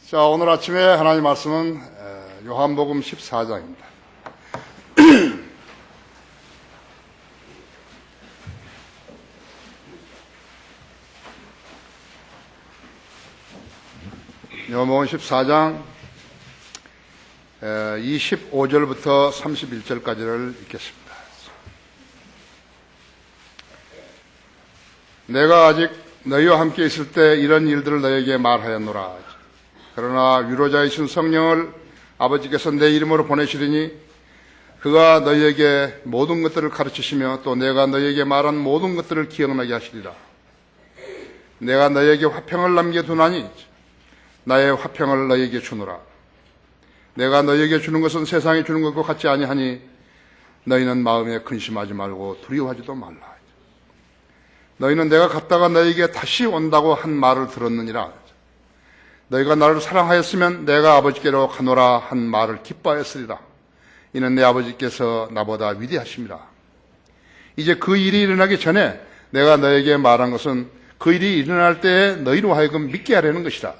자, 오늘 아침에 하나님 말씀은 요한복음 14장입니다. 요한복음 14장 25절부터 31절까지를 읽겠습니다. 내가 아직 너희와 함께 있을 때 이런 일들을 너희에게 말하였노라. 그러나 위로자이신 성령을 아버지께서 내 이름으로 보내시리니 그가 너희에게 모든 것들을 가르치시며 또 내가 너희에게 말한 모든 것들을 기억나게 하시리라. 내가 너희에게 화평을 남겨두나니 나의 화평을 너희에게 주노라. 내가 너희에게 주는 것은 세상이 주는 것과 같지 아니하니 너희는 마음에 근심하지 말고 두려워하지도 말라. 너희는 내가 갔다가 너희에게 다시 온다고 한 말을 들었느니라. 너희가 나를 사랑하였으면 내가 아버지께로 가노라 한 말을 기뻐하였으리라. 이는 내 아버지께서 나보다 위대하심이라. 이제 그 일이 일어나기 전에 내가 너에게 말한 것은 그 일이 일어날 때에 너희로 하여금 믿게 하려는 것이라.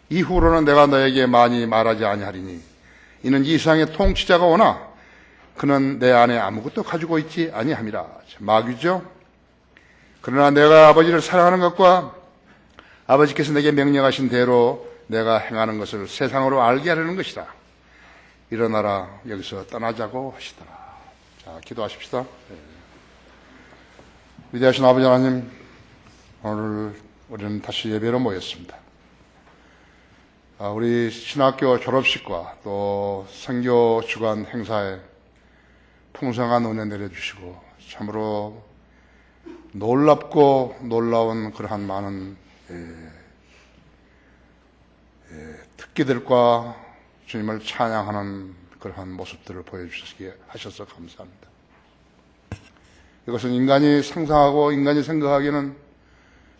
이후로는 내가 너에게 많이 말하지 아니하리니 이는 이 세상의 통치자가 오나 그는 내 안에 아무것도 가지고 있지 아니함이라. 마귀죠. 그러나 내가 아버지를 사랑하는 것과 아버지께서 내게 명령하신 대로 내가 행하는 것을 세상으로 알게 하려는 것이다. 일어나라, 여기서 떠나자고 하시더라. 자, 기도하십시다. 위대하신 아버지 하나님, 오늘 우리는 다시 예배로 모였습니다. 우리 신학교 졸업식과 또 선교 주간 행사에 풍성한 은혜 내려주시고 참으로 놀랍고 놀라운 그러한 많은 특기들과 주님을 찬양하는 그러한 모습들을 보여주시게 하셔서 감사합니다. 이것은 인간이 상상하고 인간이 생각하기에는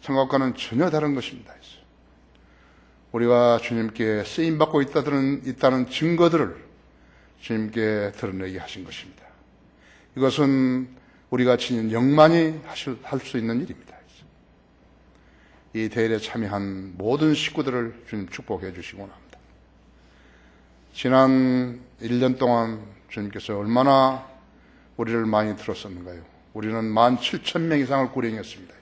생각과는 전혀 다른 것입니다. 우리가 주님께 쓰임받고 있다는 증거들을 주님께 드러내게 하신 것입니다. 이것은 우리가 지닌 영만이 할 수 있는 일입니다. 이 대회에 참여한 모든 식구들을 주님 축복해 주시고 합니다. 지난 1년 동안 주님께서 얼마나 우리를 많이 들었었는가요? 우리는 17,000명 이상을 구령했습니다.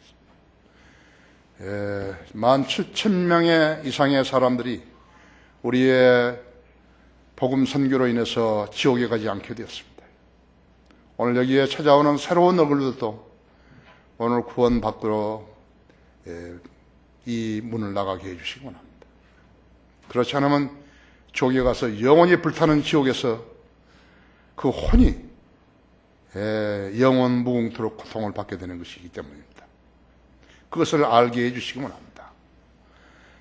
17,000명 이상의 사람들이 우리의 복음 선교로 인해서 지옥에 가지 않게 되었습니다. 오늘 여기에 찾아오는 새로운 얼굴들도 오늘 구원받도록 이 문을 나가게 해주시기 원합니다. 그렇지 않으면 지옥에 가서 영원히 불타는 지옥에서 그 혼이 영원 무궁토록 고통을 받게 되는 것이기 때문입니다. 그것을 알게 해주시기 원합니다.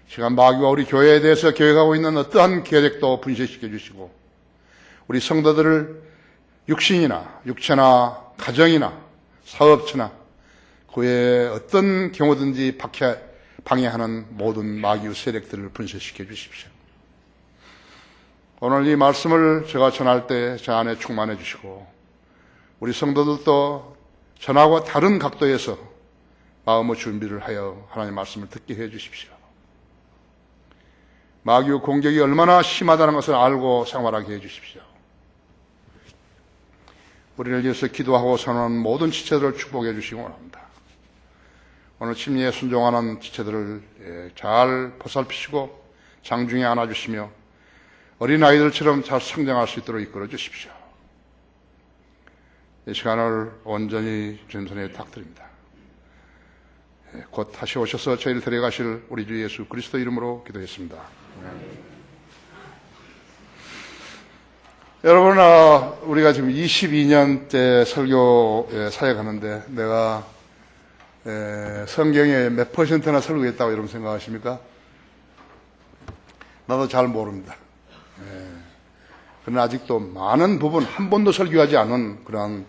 시간 마귀와 우리 교회에 대해서 계획하고 있는 어떠한 계획도 분쇄시켜 주시고 우리 성도들을 육체나 가정이나 사업처나 그 외에 어떤 경우든지 방해하는 모든 마귀의 세력들을 분쇄시켜 주십시오. 오늘 이 말씀을 제가 전할 때 제 안에 충만해 주시고 우리 성도들도 전하고 다른 각도에서 마음의 준비를 하여 하나님의 말씀을 듣게 해 주십시오. 마귀의 공격이 얼마나 심하다는 것을 알고 생활하게 해 주십시오. 우리를 위해서 기도하고 선언하는 모든 지체들을 축복해 주시기 원합니다. 오늘 심리에 순종하는 지체들을 잘 보살피시고 장중에 안아주시며 어린아이들처럼 잘 성장할 수 있도록 이끌어 주십시오. 이 시간을 온전히 주님 손에 탁드립니다. 곧 다시 오셔서 저희를 데려가실 우리 주 예수 그리스도 이름으로 기도했습니다. 여러분, 우리가 지금 22년째 설교 사역하는데 내가 성경에 몇 %나 설교했다고 여러분 생각하십니까? 나도 잘 모릅니다. 그러나 아직도 많은 부분 한 번도 설교하지 않은 그러한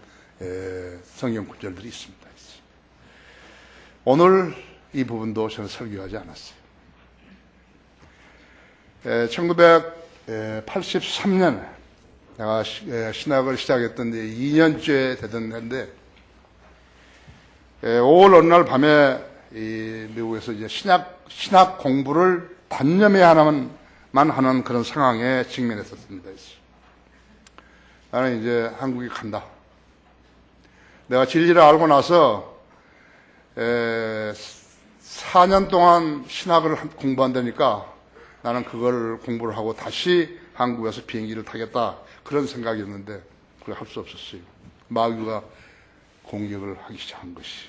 성경 구절들이 있습니다. 오늘 이 부분도 저는 설교하지 않았어요. 1983년에 내가 신학을 시작했던 2년째 되던 해인데 5월 어느 날 밤에 미국에서 이제 신학 공부를 단념해 하나만 하는 그런 상황에 직면했었습니다. 나는 이제 한국에 간다. 내가 진리를 알고 나서 4년 동안 신학을 공부한다니까 나는 그걸 공부를 하고 다시 한국에서 비행기를 타겠다. 그런 생각이었는데 그걸 할 수 없었어요. 마귀가 공격을 하기 시작한 것이.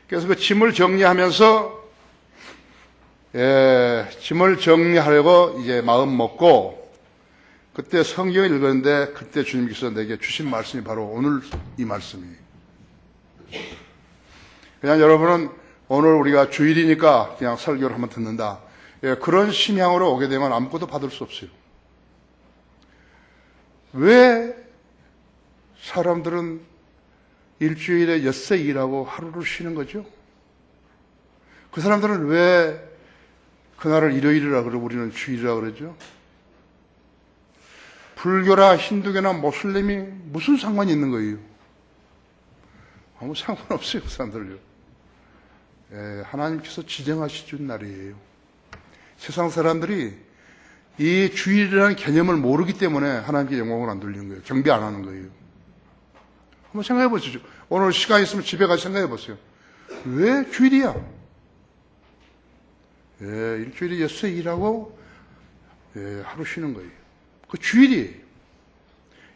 그래서 그 짐을 정리하면서 짐을 정리하려고 이제 마음 먹고 그때 성경을 읽었는데 그때 주님께서 내게 주신 말씀이 바로 오늘 이 말씀이에요. 그냥 여러분은 오늘 우리가 주일이니까 그냥 설교를 한번 듣는다. 그런 심양으로 오게 되면 아무것도 받을 수 없어요. 왜 사람들은 일주일에 엿새 일하고 하루를 쉬는 거죠? 그 사람들은 왜 그날을 일요일이라 그러고 우리는 주일이라 그러죠? 불교나 힌두교나 모슬림이 무슨 상관이 있는 거예요? 아무 상관없어요, 그 사람들요. 하나님께서 지정하시 준 날이에요. 세상 사람들이 이 주일이라는 개념을 모르기 때문에 하나님께 영광을 안 돌리는 거예요. 경배 안 하는 거예요. 한번 생각해 보시죠. 오늘 시간 있으면 집에 가서 생각해 보세요. 왜 주일이야? 일주일에 엿새 일하고 하루 쉬는 거예요. 그 주일이에요.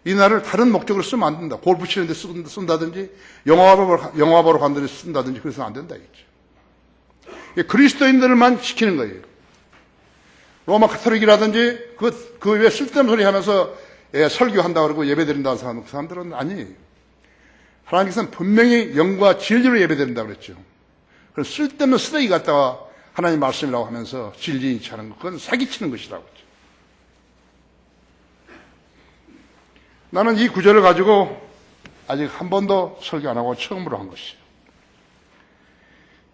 이 날을 다른 목적으로 쓰면 안 된다. 골프 치는데 쓴다든지 영화 보러 간다든지 쓴다든지 그래서는 안 된다 이거죠. 그리스도인들만 지키는 거예요. 로마 카톨릭이라든지 그 왜 쓸데없는 소리 하면서 설교한다 그러고 예배드린다는 사람, 그 사람들은 아니에요. 하나님께서는 분명히 영과 진리로 예배드린다 그랬죠. 그런 쓸데없는 쓰레기 갖다가 하나님 말씀이라고 하면서 진리인치 하는 것, 그건 사기치는 것이라고 했죠. 나는 이 구절을 가지고 아직 한 번도 설교 안 하고 처음으로 한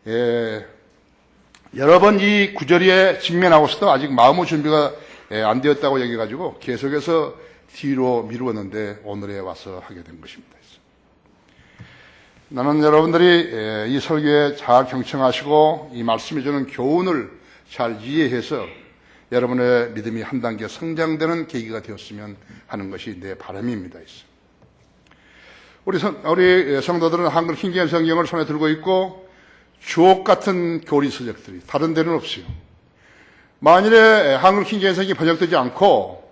것이에요. 여러 번 이 구절에 직면하고서도 아직 마음의 준비가 안 되었다고 얘기해가지고 계속해서 뒤로 미루었는데 오늘에 와서 하게 된 것입니다. 나는 여러분들이 이 설교에 잘 경청하시고 이 말씀이 주는 교훈을 잘 이해해서 여러분의 믿음이 한 단계 성장되는 계기가 되었으면 하는 것이 내 바람입니다. 우리 성도들은 한글 킹제임 성경을 손에 들고 있고 주옥 같은 교리 서적들이 다른 데는 없어요. 만일에 한글 킹제임 성경이 번역되지 않고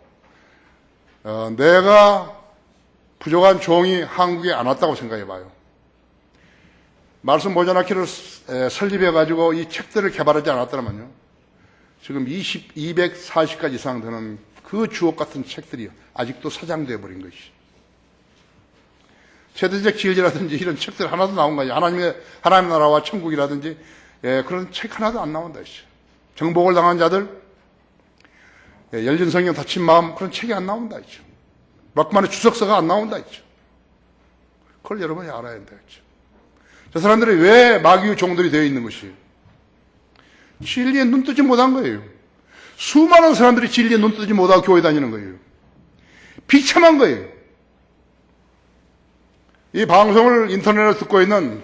내가 부족한 종이 한국에 안 왔다고 생각해 봐요. 말씀 모자나키를 설립해가지고 이 책들을 개발하지 않았더라면요. 지금 240가지 이상 되는 그 주옥 같은 책들이 아직도 사장되어 버린 것이. 세대적 진리라든지 이런 책들 하나도 나온 거예요. 하나님 나라와 천국이라든지 그런 책 하나도 안 나온다 했어요. 정복을 당한 자들, 열린 성경 닫힌 마음 그런 책이 안 나온다 했죠. 막만의 주석서가 안 나온다 했죠. 그걸 여러분이 알아야 된다 했죠. 저 사람들이 왜 마귀의 종들이 되어 있는 것이에요? 진리에 눈 뜨지 못한 거예요. 수많은 사람들이 진리에 눈 뜨지 못하고 교회 다니는 거예요. 비참한 거예요. 이 방송을 인터넷으로 듣고 있는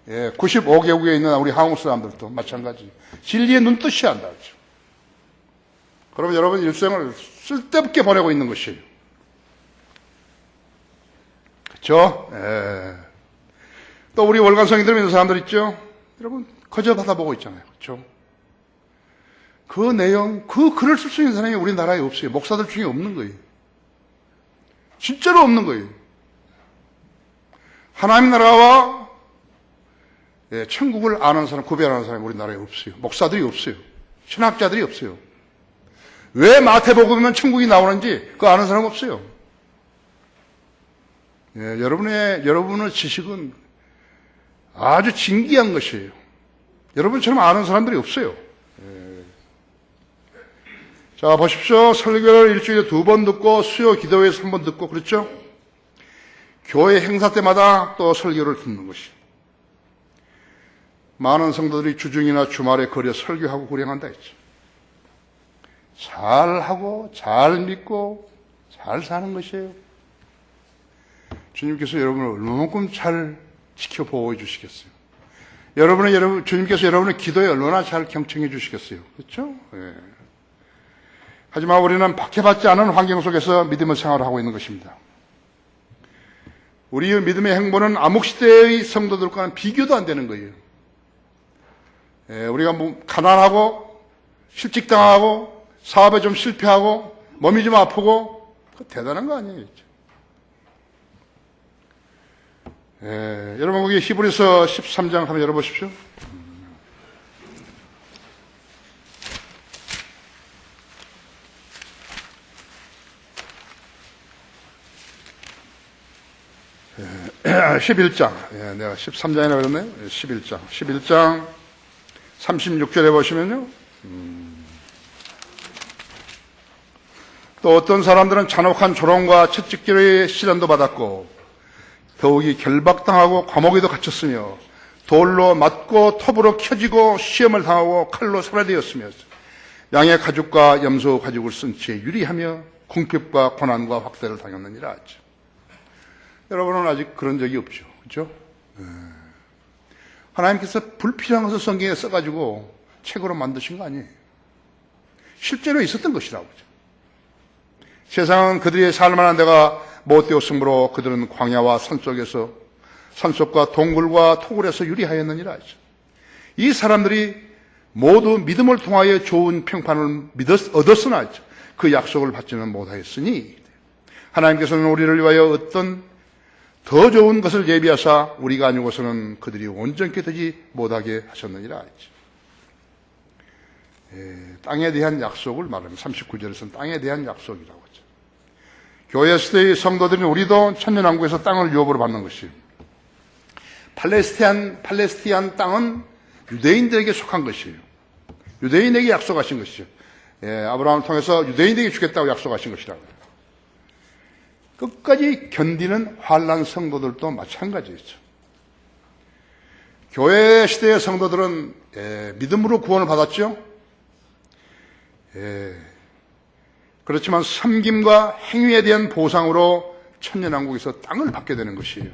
95개국에 있는 우리 한국 사람들도 마찬가지. 진리에 눈 뜨셔야 한다. 그렇죠? 그러면 여러분 일생을 쓸데없게 보내고 있는 것이에요. 그렇죠? 또 우리 월간성인들 믿는 사람들 있죠? 여러분 거저 받아보고 있잖아요. 그렇죠? 그 내용, 그 글을 쓸 수 있는 사람이 우리나라에 없어요. 목사들 중에 없는 거예요. 진짜로 없는 거예요. 하나님 나라와 천국을 아는 사람, 구별하는 사람이 우리나라에 없어요. 목사들이 없어요. 신학자들이 없어요. 왜 마태복음이면 천국이 나오는지 그거 아는 사람 없어요. 여러분의 지식은 아주 진귀한 것이에요. 여러분처럼 아는 사람들이 없어요. 자, 보십시오. 설교를 일주일에 2번 듣고 수요 기도회에서 1번 듣고 그렇죠? 교회 행사 때마다 또 설교를 듣는 것이. 많은 성도들이 주중이나 주말에 거리에 설교하고 구령한다 했죠. 잘하고 잘 믿고 잘 사는 것이에요. 주님께서 여러분을 얼마만큼 잘 지켜보호 주시겠어요. 주님께서 여러분의 기도에 얼마나 잘 경청해 주시겠어요. 그렇죠? 예. 하지만 우리는 박해받지 않은 환경 속에서 믿음의 생활을 하고 있는 것입니다. 우리의 믿음의 행보는 암흑시대의 성도들과는 비교도 안 되는 거예요. 예, 우리가 뭐 가난하고 실직당하고 사업에 좀 실패하고 몸이 좀 아프고 대단한 거 아니에요. 예, 여러분 거기 히브리서 13장 한번 열어보십시오. 예, 11장. 예, 내가 13장이라고 그랬네요. 11장 36절에 보시면요. 또 어떤 사람들은 잔혹한 조롱과 채찍질의 시련도 받았고 더욱이 결박당하고 감옥에도 갇혔으며 돌로 맞고 톱으로 켜지고 시험을 당하고 칼로 살해되었으며 양의 가죽과 염소 가죽을 쓴 채 유리하며 궁핍과 고난과 확대를 당했느니라 하죠. 여러분은 아직 그런 적이 없죠. 그렇죠? 하나님께서 불필요한 것을 성경에 써가지고 책으로 만드신 거 아니에요. 실제로 있었던 것이라고. 세상은 그들이 살만한 데가 못되었으므로 그들은 광야와 산속에서 산속과 동굴과 토굴에서 유리하였느니라 하죠. 이 사람들이 모두 믿음을 통하여 좋은 평판을 얻었으나 그 약속을 받지는 못하였으니 하나님께서는 우리를 위하여 어떤 더 좋은 것을 예비하사 우리가 아니고서는 그들이 온전케 되지 못하게 하셨느니라 하죠. 땅에 대한 약속을 말합니다. 39절에서는 땅에 대한 약속이라고 하죠. 교회 시대의 성도들인 우리도 천년왕국에서 땅을 유업으로 받는 것이에요. 팔레스티안 땅은 유대인들에게 속한 것이에요. 유대인에게 약속하신 것이죠. 아브라함을 통해서 유대인에게 주겠다고 약속하신 것이라고요. 끝까지 견디는 환난 성도들도 마찬가지였죠. 교회 시대의 성도들은 믿음으로 구원을 받았죠. 그렇지만 섬김과 행위에 대한 보상으로 천년왕국에서 땅을 받게 되는 것이에요.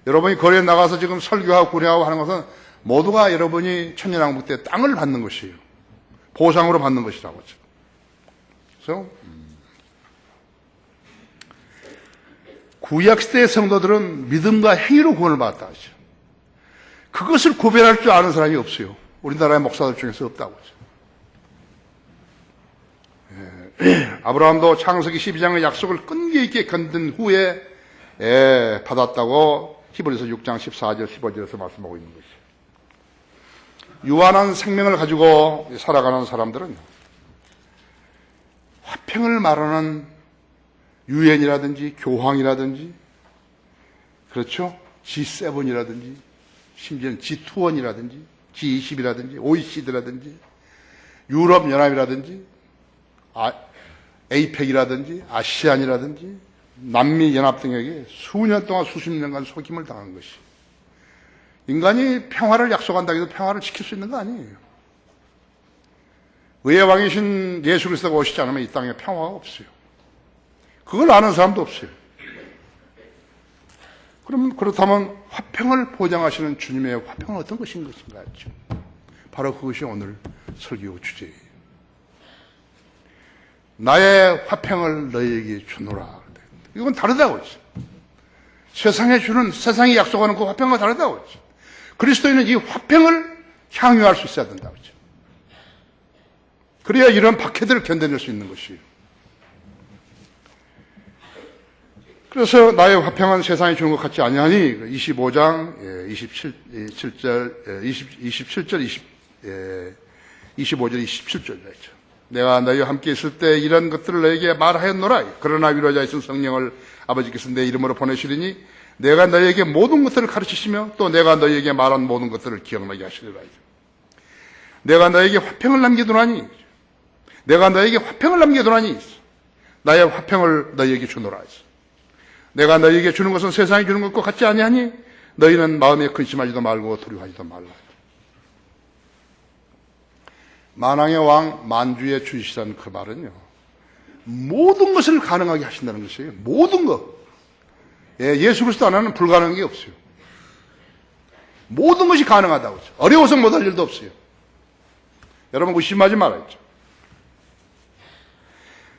여러분이 거리에 나가서 지금 설교하고 구례하고 하는 것은 모두가 여러분이 천년왕국 때 땅을 받는 것이에요. 보상으로 받는 것이라고 하죠. 그래서 구약시대의 성도들은 믿음과 행위로 구원을 받았다 하죠. 그것을 구별할 줄 아는 사람이 없어요. 우리나라의 목사들 중에서 없다고 하죠. 아브라함도 창세기 12장의 약속을 끈기 있게 견딘 후에 받았다고 히브리서 6장 14절 15절에서 말씀하고 있는 것이죠. 유한한 생명을 가지고 살아가는 사람들은 화평을 말하는 유엔이라든지 교황이라든지 그렇죠? G7이라든지 심지어는 G21이라든지 G20이라든지 OECD라든지 유럽연합이라든지 에이펙이라든지 아시안이라든지 남미연합 등에게 수년 동안 수십 년간 속임을 당한 것이 인간이 평화를 약속한다고 해도 평화를 지킬 수 있는 거 아니에요. 의의 왕이신 예수 그리스도가 오시지 않으면 이 땅에 평화가 없어요. 그걸 아는 사람도 없어요. 그렇다면 화평을 보장하시는 주님의 화평은 어떤 것인 것인가 했죠. 바로 그것이 오늘 설교 주제예요. 나의 화평을 너희에게 주노라. 이건 다르다고 했어요. 세상이 약속하는 그 화평과 다르다고 했어요. 그리스도인은 이 화평을 향유할 수 있어야 된다고 했죠. 그래야 이런 박해들을 견뎌낼 수 있는 것이에요. 그래서 나의 화평은 세상이 주는 것 같지 아니하니 25장 27절 25절 27절 했죠. 내가 너희와 함께 있을 때 이런 것들을 너희에게 말하였노라. 그러나 위로자 있은 성령을 아버지께서 내 이름으로 보내시리니 내가 너희에게 모든 것들을 가르치시며 또 내가 너희에게 말한 모든 것들을 기억나게 하시리라. 내가 너희에게 화평을 남겨두나니 내가 너희에게 화평을 남겨두나니 나의 화평을 너희에게 주노라. 내가 너희에게 주는 것은 세상이 주는 것과 같지 아니하니 너희는 마음에 근심하지도 말고 두려워하지도 말라. 만왕의 왕 만주의 주시라는 그 말은요, 모든 것을 가능하게 하신다는 것이에요. 모든 것. 예수 그리스도 안에는 불가능한 게 없어요. 모든 것이 가능하다고. 어려워서 못할 일도 없어요. 여러분 의심하지 말아야죠.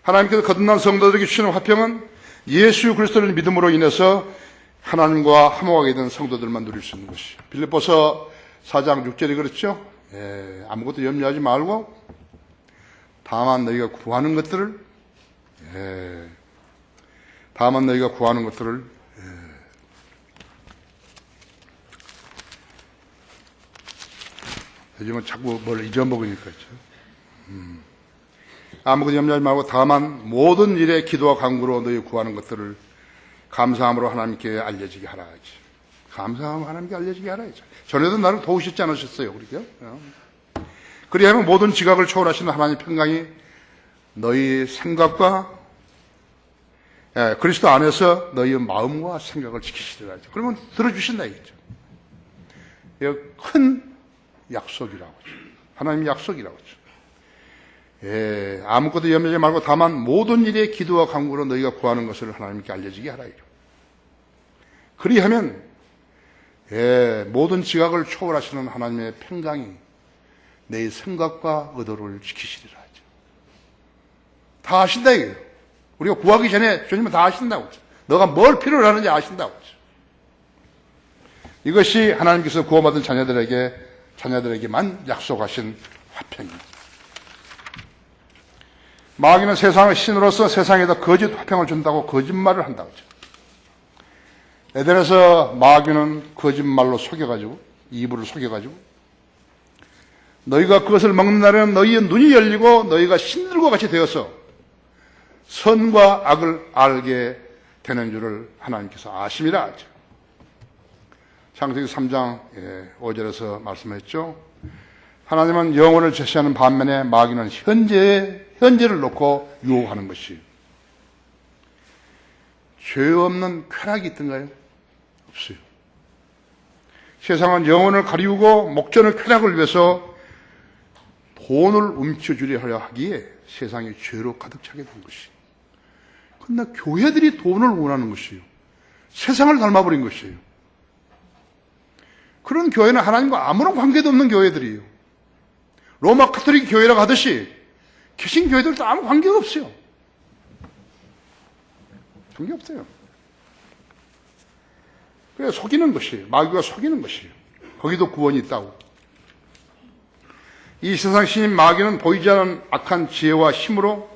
하나님께서 거듭난 성도들에게 주시는 화평은 예수 그리스도를 믿음으로 인해서 하나님과 화목하게 된 성도들만 누릴 수 있는 것이요. 빌립보서 4장 6절에 그렇죠. 아무것도 염려하지 말고 다만 너희가 구하는 것들을 요즘은 자꾸 뭘 잊어먹으니까 아무것도 염려하지 말고 다만 모든 일에 기도와 간구로 너희 구하는 것들을 감사함으로 하나님께 알려지게 하라 하지. 감사함으로 하나님께 알려지게 하라 하지. 전에도 나를 도우셨지 않으셨어요, 그렇게? 그리하면 모든 지각을 초월하시는 하나님의 평강이 너희 생각과 그리스도 안에서 너희의 마음과 생각을 지키시리라 하죠. 그러면 들어주신다 이거죠. 이거 큰 약속이라고 하죠. 하나님의 약속이라고 하죠. 아무것도 염려하지 말고 다만 모든 일에 기도와 간구로 너희가 구하는 것을 하나님께 알려지게 하라 이거. 그리하면 모든 지각을 초월하시는 하나님의 평강이 내 생각과 의도를 지키시리라 하죠. 다 아신다 이거예요. 우리가 구하기 전에 주님은 다 아신다고 하죠. 너가 뭘 필요로 하는지 아신다고 하죠. 이것이 하나님께서 구원받은 자녀들에게만 약속하신 화평입니다. 마귀는 세상의 신으로서 세상에다 거짓 화평을 준다고 거짓말을 한다고 하죠. 에덴에서 마귀는 거짓말로 속여가지고 이브를 속여가지고 너희가 그것을 먹는 날에는 너희의 눈이 열리고 너희가 신들과 같이 되어서 선과 악을 알게 되는 줄을 하나님께서 아심이라 하죠. 창세기 3장 5절에서 말씀했죠. 하나님은 영혼을 제시하는 반면에 마귀는 현재를 놓고 유혹하는 것이에요. 죄 없는 쾌락이 있던가요? 없어요. 세상은 영혼을 가리우고 목전의 쾌락을 위해서 돈을 움켜쥐려 하려 하기에 세상이 죄로 가득 차게 된 것이에요. 그러나 교회들이 돈을 원하는 것이에요. 세상을 닮아버린 것이에요. 그런 교회는 하나님과 아무런 관계도 없는 교회들이에요. 로마 카톨릭 교회라고 하듯이 개신 교회들도 아무 관계가 없어요. 관계없어요. 그래 속이는 것이에요. 마귀가 속이는 것이에요. 거기도 구원이 있다고. 이 세상 신인 마귀는 보이지 않는 악한 지혜와 힘으로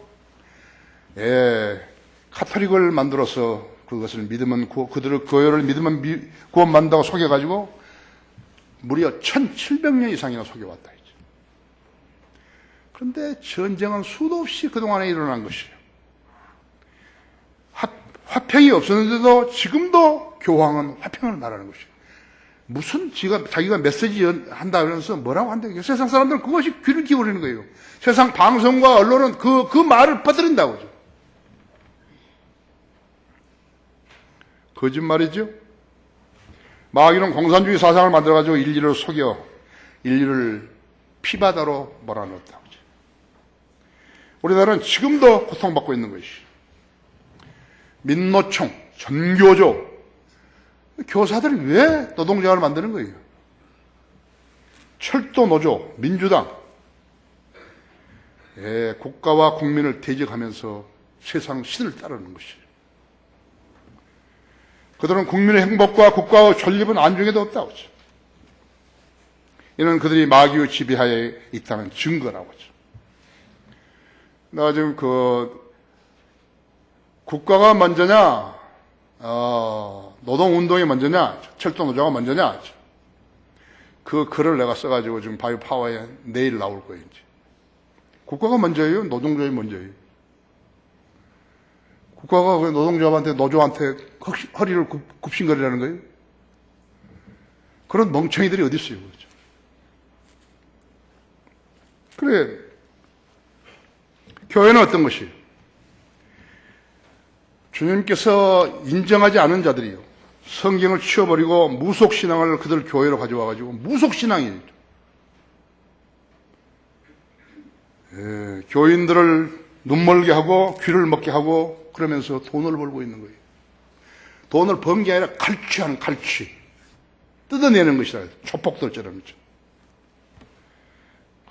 카톨릭을 만들어서 그것을 믿으면 그들을 교회를 믿으면 구원받는다고 속여가지고 무려 1700년 이상이나 속여왔다. 그런데 전쟁은 수도 없이 그동안에 일어난 것이에요. 화평이 없었는데도 지금도 교황은 화평을 말하는 것이에요. 무슨 자기가 메시지 한다 그러면서 뭐라고 한다고요? 세상 사람들은 그것이 귀를 기울이는 거예요. 세상 방송과 언론은 그 말을 퍼뜨린다고 하죠. 거짓말이죠. 마귀는 공산주의 사상을 만들어가지고 인류를 속여 인류를 피바다로 몰아넣었다고 하죠. 우리나라는 지금도 고통받고 있는 것이죠. 민노총, 전교조, 교사들이 왜 노동자를 만드는 거예요? 철도노조, 민주당, 국가와 국민을 대적하면서 세상 신을 따르는 것이에요. 그들은 국민의 행복과 국가의 존립은 안중에도 없다고 하죠. 이는 그들이 마귀의 지배하에 있다는 증거라고 하죠. 나 지금 국가가 먼저냐, 노동운동이 먼저냐, 철도노조가 먼저냐, 그 글을 내가 써가지고 지금 바이오파워에 내일 나올 거예요, 이제. 국가가 먼저예요? 노동조합이 먼저예요? 국가가 그 노동조합한테, 노조한테 허리를 굽신거리라는 거예요? 그런 멍청이들이 어디 있어요, 그렇죠? 그래. 교회는 어떤 것이에요? 주님께서 인정하지 않은 자들이요. 성경을 치워버리고 무속신앙을 그들 교회로 가져와가지고 무속신앙이에요. 교인들을 눈멀게 하고 귀를 먹게 하고 그러면서 돈을 벌고 있는 거예요. 돈을 번 게 아니라 갈취하는 갈취. 뜯어내는 것이라. 조폭들처럼.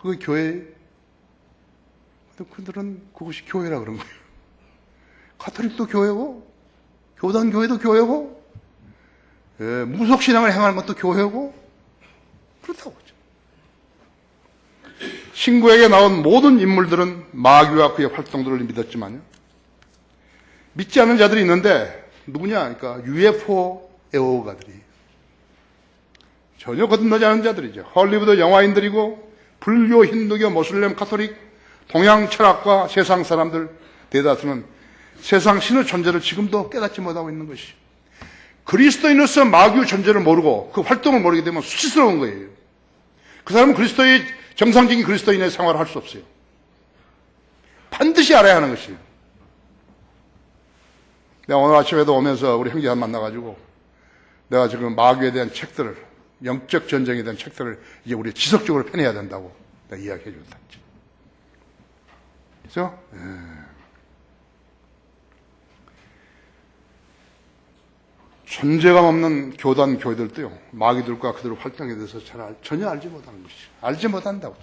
그게 교회. 그들은 그것이 교회라 그런 거예요. 가톨릭도 교회고, 교단 교회도 교회고, 무속신앙을 행하는 것도 교회고, 그렇다고 하죠. 신구에게 나온 모든 인물들은 마귀와 그의 활동들을 믿었지만요. 믿지 않는 자들이 있는데, 누구냐? 그러니까 UFO 애호가들이. 전혀 거듭나지 않은 자들이죠. 헐리우드 영화인들이고, 불교, 힌두교, 모슬렘, 가톨릭, 동양 철학과 세상 사람들 대다수는 세상 신의 존재를 지금도 깨닫지 못하고 있는 것이. 그리스도인으로서 마귀의 존재를 모르고 그 활동을 모르게 되면 수치스러운 거예요. 그 사람은 그리스도의 정상적인 그리스도인의 생활을 할 수 없어요. 반드시 알아야 하는 것이에요. 내가 오늘 아침에도 오면서 우리 형제 한 만나가지고 내가 지금 마귀에 대한 책들을, 영적 전쟁에 대한 책들을 이제 우리 지속적으로 펴내야 된다고 내가 이야기해 줬다. 그죠? 존재감 없는 교단, 교회들도요, 마귀들과 그들의 활동에 대해서 전혀 알지 못하는 것이죠. 알지 못한다고.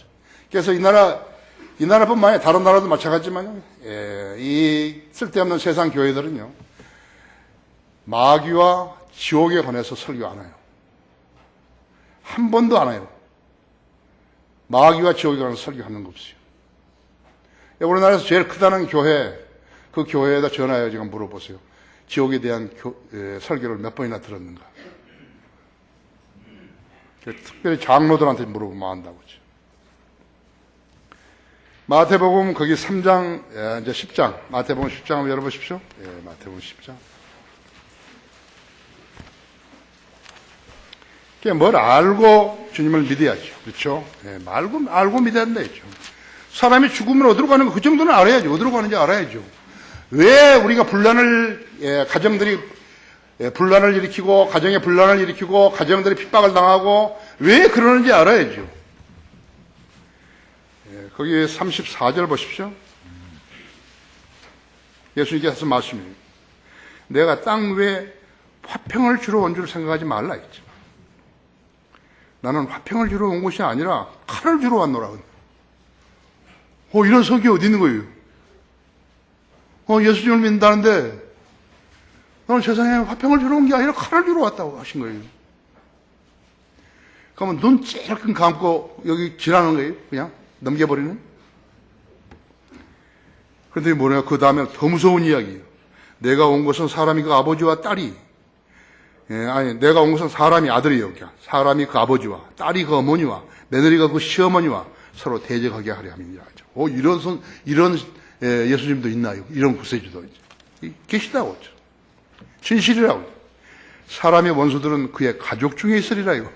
그래서 이 나라뿐만 아니라 다른 나라도 마찬가지지만요, 이 쓸데없는 세상 교회들은요, 마귀와 지옥에 관해서 설교 안 해요. 한 번도 안 해요. 마귀와 지옥에 관해서 설교하는 거 없어요. 우리나라에서 제일 크다는 교회, 그 교회에다 전화해서 지금 물어보세요. 지옥에 대한 설교를 몇 번이나 들었는가. 특별히 장로들한테 물어보면 안다고. 마태복음 거기 3장, 이제 10장, 마태복음 10장 한번 열어보십시오. 마태복음 10장. 뭘 알고 주님을 믿어야죠. 그렇죠? 알고 믿어야 된다죠. 사람이 죽으면 어디로 가는 거 그 정도는 알아야죠. 어디로 가는지 알아야죠. 왜 우리가 가정들이 분란을 일으키고, 가정에 분란을 일으키고, 가정들이 핍박을 당하고, 왜 그러는지 알아야죠. 거기 34절 보십시오. 예수님께서 하신 말씀입니다. 내가 땅 위에 화평을 주러 온 줄 생각하지 말라 했죠. 나는 화평을 주러 온 것이 아니라 칼을 주러 왔노라. 이런 성경이 어디 있는 거예요? 예수님을 믿는다는데 나는 세상에 화평을 주러 온 게 아니라 칼을 주러 왔다고 하신 거예요. 그러면 눈 찔끔 감고 여기 지나는 거예요? 그냥 넘겨버리는? 그런데 뭐냐, 그 다음에 더 무서운 이야기예요. 내가 온 것은 사람이 그 아버지와 딸이, 내가 온 것은 사람이 아들이에요. 사람이 그 아버지와 딸이 그 어머니와 며느리가 그 시어머니와 서로 대적하게 하려 함이니라. 이런 예수님도 있나요? 이런 구세주도 계시다고 하죠. 진실이라고. 사람의 원수들은 그의 가족 중에 있으리라 이거.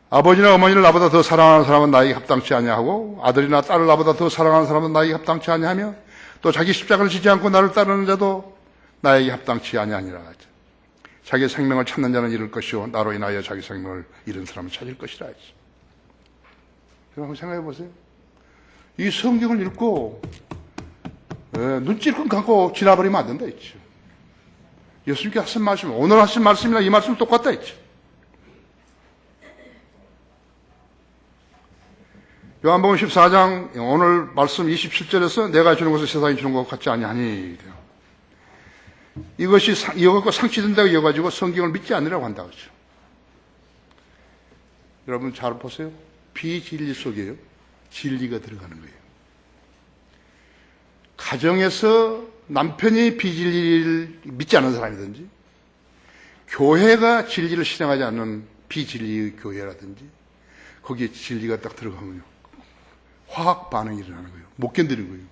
아버지나 어머니를 나보다 더 사랑하는 사람은 나에게 합당치 아니하고, 아들이나 딸을 나보다 더 사랑하는 사람은 나에게 합당치 아니하며, 또 자기 십자가를 지지 않고 나를 따르는 자도 나에게 합당치 아니하니라. 자기 생명을 찾는 자는 잃을 것이요 나로 인하여 자기 생명을 잃은 사람은 찾을 것이라. 한번 생각해 보세요. 이 성경을 읽고 눈 찔끔 감고 지나버리면 안 된다 했죠. 예수님께 하신 말씀, 오늘 하신 말씀이나 이 말씀 똑같다 했죠. 요한복음 14장 오늘 말씀 27절에서 내가 주는 것을 세상이 주는 것 같지 아니하니, 이것이 이어갖고 상치된다고 이어가지고 성경을 믿지 않으라고 한다고 하죠. 여러분 잘 보세요. 비진리 속에요, 진리가 들어가는 거예요. 가정에서 남편이 비진리를 믿지 않는 사람이든지, 교회가 진리를 실행하지 않는 비진리의 교회라든지, 거기에 진리가 딱 들어가면요, 화학 반응이 일어나는 거예요. 못 견디는 거예요.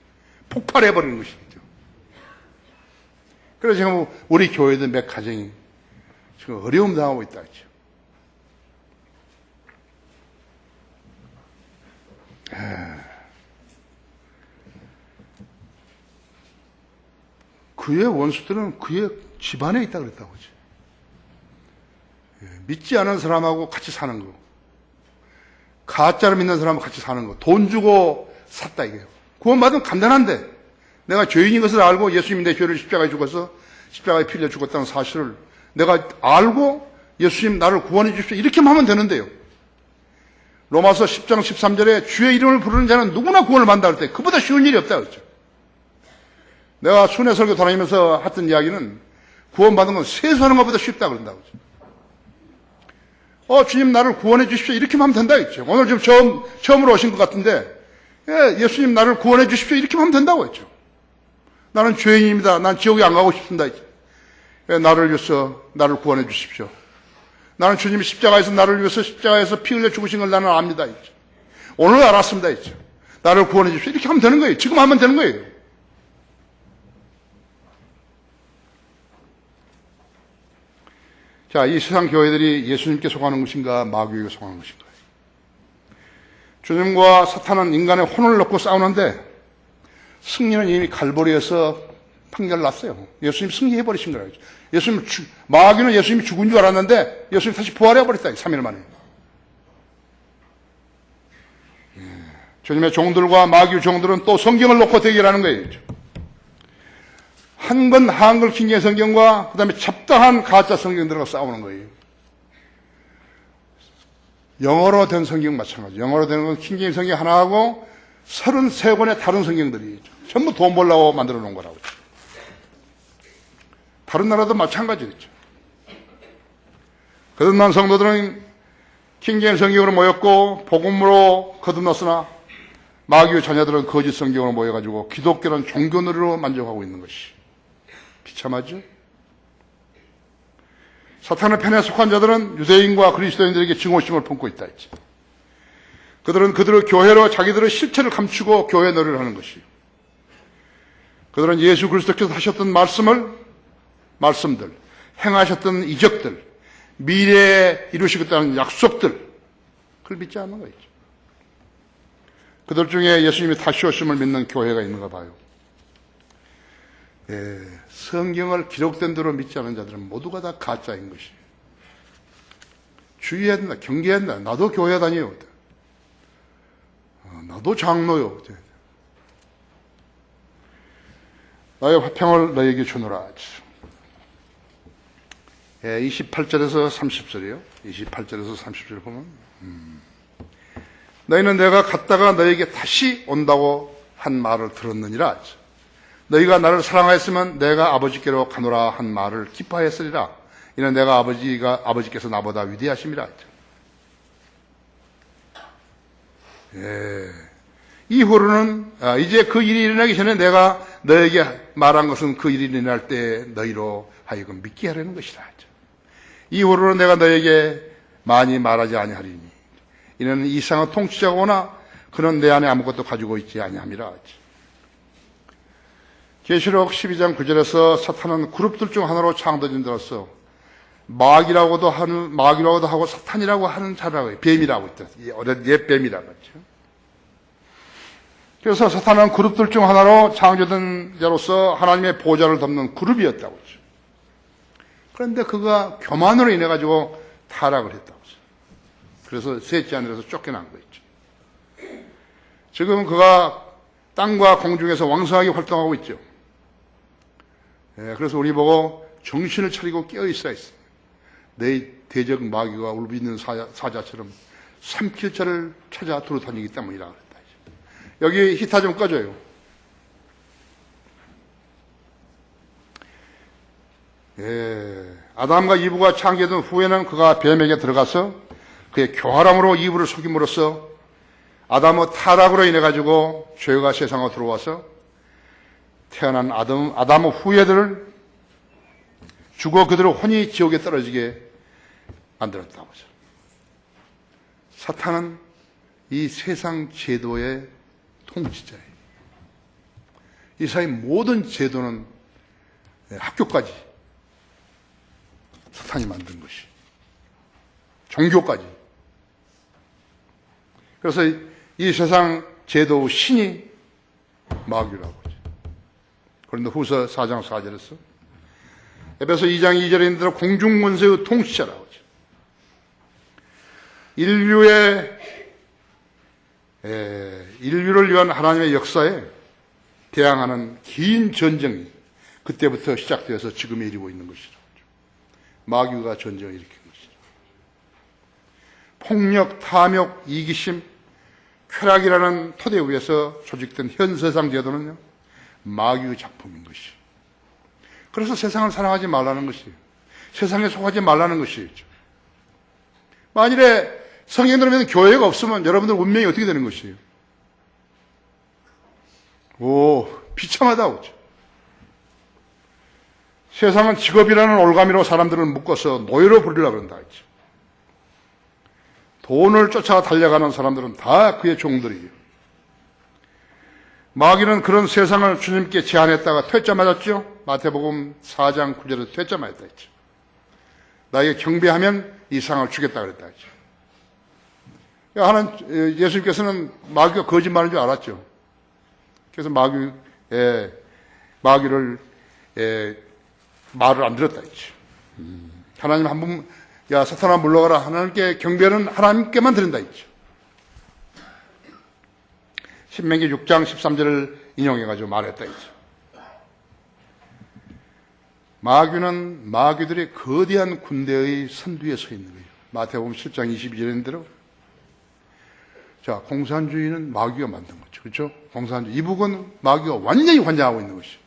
폭발해버리는 것이죠. 그래서 지금 우리 교회들 몇 가정이 지금 어려움 당하고 있다 했죠. 그의 원수들은 그의 집안에 있다 그랬다고 하죠. 믿지 않은 사람하고 같이 사는 거, 가짜를 믿는 사람하고 같이 사는 거, 돈 주고 샀다 이게요. 구원받으면 간단한데, 내가 죄인인 것을 알고 예수님이 내 죄를 십자가에 죽어서 십자가에 피 흘려 죽었다는 사실을 내가 알고 예수님 나를 구원해 주십시오. 이렇게만 하면 되는데요. 로마서 10장 13절에 주의 이름을 부르는 자는 누구나 구원을 받는다 할 때 그보다 쉬운 일이 없다 그랬죠. 내가 순회 설교 다니면서 했던 이야기는 구원받는 건 세수하는 것보다 쉽다 그런다고 그랬죠. 주님 나를 구원해 주십시오. 이렇게만 하면 된다 했죠. 오늘 지금 처음으로 오신 것 같은데 예수님 나를 구원해 주십시오. 이렇게만 하면 된다고 했죠. 나는 죄인입니다. 난 지옥에 안 가고 싶습니다 했죠. 나를 위해서 나를 구원해 주십시오. 나는 주님이 십자가에서 나를 위해서 십자가에서 피 흘려 죽으신 걸 나는 압니다 했죠. 오늘 알았습니다 했죠. 나를 구원해 주십시오. 이렇게 하면 되는 거예요. 지금 하면 되는 거예요. 자, 이 세상 교회들이 예수님께 속하는 것인가 마귀에게 속하는 것인가. 주님과 사탄은 인간의 혼을 넣고 싸우는데 승리는 이미 갈보리에서 판결 났어요. 예수님 승리해버리신 거라고. 마귀는 예수님이 죽은 줄 알았는데 예수님 다시 부활해버렸다. 3일 만에. 주님의 종들과 마귀 종들은 또 성경을 놓고 대결하는 거예요. 한권 한글 킹제 성경과 그 다음에 잡다한 가짜 성경들과 싸우는 거예요. 영어로 된 성경 마찬가지. 영어로 된 건 킹제임 성경 하나하고 33권의 다른 성경들이 전부 돈 벌려고 만들어 놓은 거라고. 다른 나라도 마찬가지겠죠. 거듭난 성도들은 킹제임 성경으로 모였고 복음으로 거듭났으나 마귀의 자녀들은 거짓 성경으로 모여가지고 기독교는 종교놀이로 만족하고 있는 것이 비참하죠. 사탄의 편에 속한 자들은 유대인과 그리스도인들에게 증오심을 품고 있다 했지. 그들은 그들의 교회로 자기들의 실체를 감추고 교회 놀이를 하는 것이요. 그들은 예수 그리스도께서 하셨던 말씀들, 행하셨던 이적들, 미래에 이루시겠다는 약속들, 그걸 믿지 않는 거죠. 그들 중에 예수님이 다시 오심을 믿는 교회가 있는가 봐요. 성경을 기록된 대로 믿지 않은 자들은 모두가 다 가짜인 것이. 주의해야 된다, 경계해야 된다. 나도 교회 다녀요. 나도 장로요. 나의 화평을 너에게 주노라. 28절에서 30절이요. 28절에서 30절 보면 너희는 내가 갔다가 너에게 다시 온다고 한 말을 들었느니라. 너희가 나를 사랑하였으면 내가 아버지께로 가노라 한 말을 기뻐하였으리라. 이는 내가 아버지께서 나보다 위대하심이라. 이후로는 이제 그 일이 일어나기 전에 내가 너에게 말한 것은 그 일이 일어날 때 너희로 하여금 믿게 하려는 것이라. 이후로는 내가 너에게 많이 말하지 아니하리니 이는 이상한 통치자가 오나 그는 내 안에 아무것도 가지고 있지 아니함이라. 계시록 12장 9절에서 사탄은 그룹들 중 하나로 창조된 데로서 마귀라고도 하고 사탄이라고 하는 자라고 뱀이라고 있다. 옛 뱀이라고 했죠. 그래서 사탄은 그룹들 중 하나로 창조된 자로서 하나님의 보좌를 덮는 그룹이었다고 했죠. 그런데 그가 교만으로 인해 가지고 타락을 했다고 했죠. 그래서 셋째 하늘에서 쫓겨난 거였죠. 지금 그가 땅과 공중에서 왕성하게 활동하고 있죠. 그래서 우리 보고 정신을 차리고 깨어있어야 했습니다. 내 대적 마귀가 울고 있는 사자처럼 삼킬 자를 찾아 돌아다니기 때문이라 그랬다. 여기 히타 좀 꺼줘요. 아담과 이브가 창조된 후에는 그가 뱀에게 들어가서 그의 교활함으로 이브를 속임으로써 아담의 타락으로 인해 가지고 죄가 세상으로 들어와서 태어난 아담의 후예들을 죽어 그들을 혼이 지옥에 떨어지게 만들었다고 하죠. 사탄은 이 세상 제도의 통치자예요. 이 사회 모든 제도는 학교까지 사탄이 만든 것이. 종교까지. 그래서 이 세상 제도의 신이 마귀라고 하죠. 그런데 후서 4장 4절에서 에베소 2장 2절에 있는 대로 공중문세의 통치자라고 하죠. 인류를 위한 하나님의 역사에 대항하는 긴 전쟁이 그때부터 시작되어서 지금에 이르고 있는 것이죠. 마귀가 전쟁을 일으킨 것이죠. 폭력, 탐욕, 이기심, 쾌락이라는 토대 위에서 조직된 현 세상 제도는요, 마귀의 작품인 것이에요. 그래서 세상을 사랑하지 말라는 것이에요. 세상에 속하지 말라는 것이죠. 만일에 성경대로 교회가 없으면 여러분들 운명이 어떻게 되는 것이에요? 비참하다. 그죠? 세상은 직업이라는 올가미로 사람들을 묶어서 노예로 부리려고 그런다. 그죠? 돈을 쫓아 달려가는 사람들은 다 그의 종들이에요. 마귀는 그런 세상을 주님께 제안했다가 퇴짜 맞았죠? 마태복음 4장 9절에 퇴짜 맞았다 했죠. 나에게 경배하면 이 상을 주겠다 그랬다 했죠. 예수님께서는 마귀가 거짓말인 줄 알았죠. 그래서 마귀를 말을 안 들었다 했죠. 하나님 한 번, 야 사탄아 물러가라. 하나님께 경배는 하나님께만 드린다 했죠. 신명기 6장 13절을 인용해가지고 말했다 했죠. 마귀는 마귀들의 거대한 군대의 선두에 서 있는 거예요. 마태복음 7장 22절인 대로. 자, 공산주의는 마귀가 만든 거죠. 그렇죠? 공산주의. 이북은 마귀가 완전히 관장하고 있는 것이죠.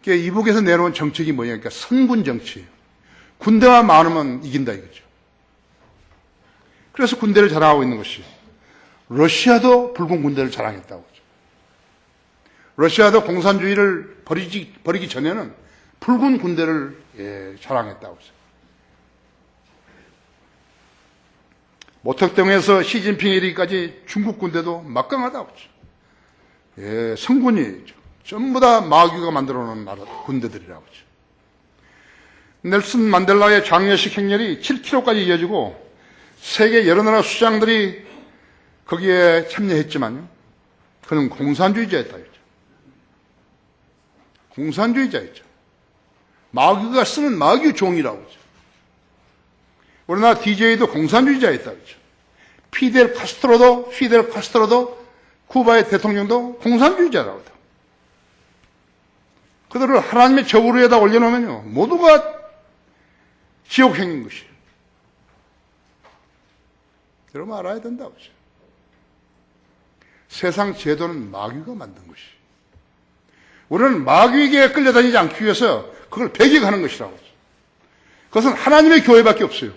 그러니까 이북에서 내려온 정책이 뭐냐? 그러니까 선군 정치예요. 군대가 많으면 이긴다 이거죠. 그래서 군대를 자랑하고 있는 것이에요. 러시아도 붉은 군대를 자랑했다고 하죠. 러시아도 공산주의를 버리기 전에는 붉은 군대를 자랑했다고 하죠. 모택동에서 시진핑 이르기까지 중국 군대도 막강하다고 하죠. 성군이 전부 다 마귀가 만들어 놓은 나라 군대들이라고 하죠. 넬슨 만델라의 장례식 행렬이 7km까지 이어지고 세계 여러 나라 수장들이 거기에 참여했지만요. 그는 공산주의자였다. 공산주의자였죠. 마귀가 쓰는 마귀 종이라고 하죠. 우리나라 DJ도 공산주의자였다. 그렇죠. 피델 카스트로도 쿠바의 대통령도 공산주의자라고 하죠. 그들을 하나님의 저울 위에다 올려놓으면요. 모두가 지옥행인 것이에요. 여러분 알아야 된다고 하죠. 세상 제도는 마귀가 만든 것이에요. 우리는 마귀에게 끌려다니지 않기 위해서 그걸 배격하는 것이라고 하죠. 그것은 하나님의 교회밖에 없어요.